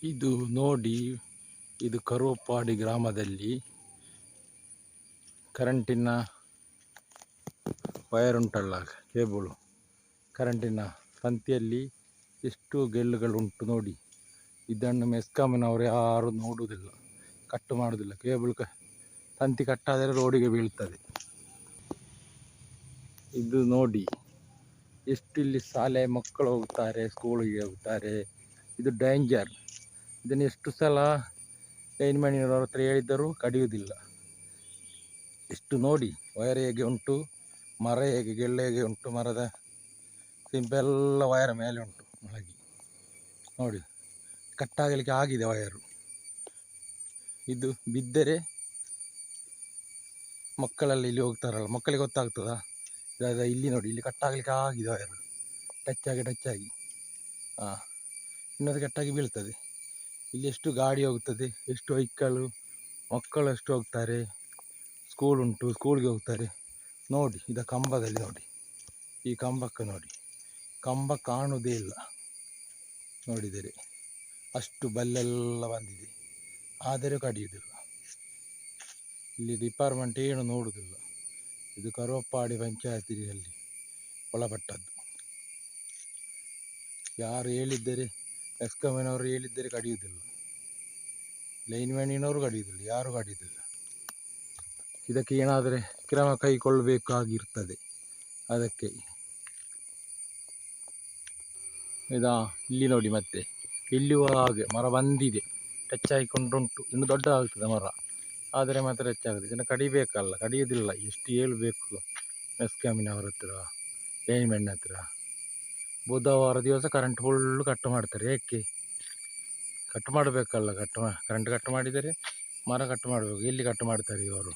ಇದು ನೋಡಿ, ಇದು ಕರುವಪ್ಪಾಡಿ ಗ್ರಾಮದಲ್ಲಿ ಕರೆಂಟಿನ ವಯರ್ ಉಂಟಲ್ಲ, ಕೇಬಲು, ಕರೆಂಟಿನ ತಂತಿಯಲ್ಲಿ ಎಷ್ಟು ಗೆಲ್ಲುಗಳುಂಟು ನೋಡಿ. ಇದನ್ನು ಮೆಸ್ಕಾಂನವರು ಯಾರು ನೋಡುವುದಿಲ್ಲ, ಕಟ್ಟು ಮಾಡುವುದಿಲ್ಲ. ಕೇಬಲ್ ತಂತಿ ಕಟ್ಟಾದರೆ ರೋಡಿಗೆ ಬೀಳ್ತದೆ. ಇದು ನೋಡಿ ಎಷ್ಟು ಇಲ್ಲಿ ಶಾಲೆ ಮಕ್ಕಳು ಹೋಗ್ತಾರೆ, ಸ್ಕೂಲಿಗೆ ಹೋಗ್ತಾರೆ. ಇದು ಡೇಂಜರ್. ಇದನ್ನು ಎಷ್ಟು ಸಲ ಲೈನ್ಮನ್ನವ್ರ ಹತ್ರ ಹೇಳಿದ್ದರೂ ಕಡಿಯುವುದಿಲ್ಲ. ಎಷ್ಟು ನೋಡಿ, ವಯರ್ ಹೇಗೆ ಉಂಟು, ಮರ ಹೇಗೆ, ಗೆಲ್ಲೆ ಹೇಗೆ ಉಂಟು, ಮರದ ಸಿಂಪೆಲ್ಲ ವಯರ್ ಮೇಲೆ ಉಂಟು ಮಲಗಿ ನೋಡಿ. ಕಟ್ಟಾಗಲಿಕ್ಕೆ ಆಗಿದೆ ವಯರು. ಇದು ಬಿದ್ದರೆ ಮಕ್ಕಳೆಲ್ಲ ಇಲ್ಲಿ ಹೋಗ್ತಾರಲ್ಲ, ಮಕ್ಕಳಿಗೆ ಗೊತ್ತಾಗ್ತದಾ? ಇಲ್ಲಿ ನೋಡಿ, ಇಲ್ಲಿ ಕಟ್ಟಾಗಲಿಕ್ಕೆ ಆಗಿದೆ ವಯರು. ಟಚ್ ಆಗಿ ಇನ್ನೊಂದು ಕಟ್ಟಾಗಿ ಬೀಳ್ತದೆ. ಇಲ್ಲಿ ಎಷ್ಟು ಗಾಡಿ ಹೋಗ್ತದೆ, ಎಷ್ಟು ವೆಹಿಕಲ್ಲು, ಮಕ್ಕಳು ಎಷ್ಟು ಹೋಗ್ತಾರೆ, ಸ್ಕೂಲ್ ಉಂಟು, ಸ್ಕೂಲ್ಗೆ ಹೋಗ್ತಾರೆ ನೋಡಿ. ಇದ ಕಂಬದಲ್ಲಿ ನೋಡಿ, ಈ ಕಂಬಕ್ಕೆ ನೋಡಿ, ಕಂಬ ಕಾಣುವುದೇ ಇಲ್ಲ ನೋಡಿದರೆ. ಅಷ್ಟು ಬಲ್ಲೆಲ್ಲ ಬಂದಿದೆ, ಆದರೆ ಕಡಿಯುವುದಿಲ್ಲ. ಇಲ್ಲಿ ಡಿಪಾರ್ಟ್ಮೆಂಟ್ ಏನು ನೋಡುವುದಿಲ್ಲ. ಇದು ಕರುವಪ್ಪಾಡಿ ಪಂಚಾಯತಿಯಲ್ಲಿ ಒಳಪಟ್ಟದ್ದು. ಯಾರು ಹೇಳಿದ್ದರೆ, ಮೆಸ್ಕಾಂನವರು ಹೇಳಿದ್ದರೆ ಕಡಿಯುವುದಿಲ್ಲ, ಲೈನ್ಮನ್ನವರು ಕಡಿಯುವುದಿಲ್ಲ, ಯಾರು ಕಡಿಯುವುದಿಲ್ಲ. ಇದಕ್ಕೆ ಏನಾದರೆ ಕ್ರಮ ಕೈಗೊಳ್ಳಬೇಕಾಗಿರ್ತದೆ. ಅದಕ್ಕೆ ಇಲ್ಲಿ ನೋಡಿ, ಮತ್ತೆ ಇಲ್ಲಿಯೂ ಹಾಗೆ ಮರ ಬಂದಿದೆ, ಟಚ್ ಆಗಿಕೊಂಡುಂಟು. ಇನ್ನು ದೊಡ್ಡ ಆಗ್ತದೆ ಮರ, ಆದರೆ ಮಾತ್ರ ಟಚ್ ಆಗುತ್ತೆ. ಇದನ್ನು ಕಡಿಬೇಕಲ್ಲ, ಕಡಿಯೋದಿಲ್ಲ. ಎಷ್ಟು ಹೇಳಬೇಕು ಮೆಸ್ಕಾಂನವ್ರ ಹತ್ರ, ಲೈನ್ಮನ್ ಹತ್ರ. ಬುಧವಾರ ದಿವಸ ಕರೆಂಟ್ ಫುಲ್ಲು ಕಟ್ ಮಾಡ್ತಾರೆ. ಏಕೆ ಕಟ್ ಮಾಡಬೇಕಲ್ಲ? ಕರೆಂಟ್ ಕಟ್ ಮಾಡಿದರೆ ಮರ ಕಟ್ ಮಾಡಬೇಕು. ಎಲ್ಲಿ ಕಟ್ ಮಾಡ್ತಾರೆ ಇವರು?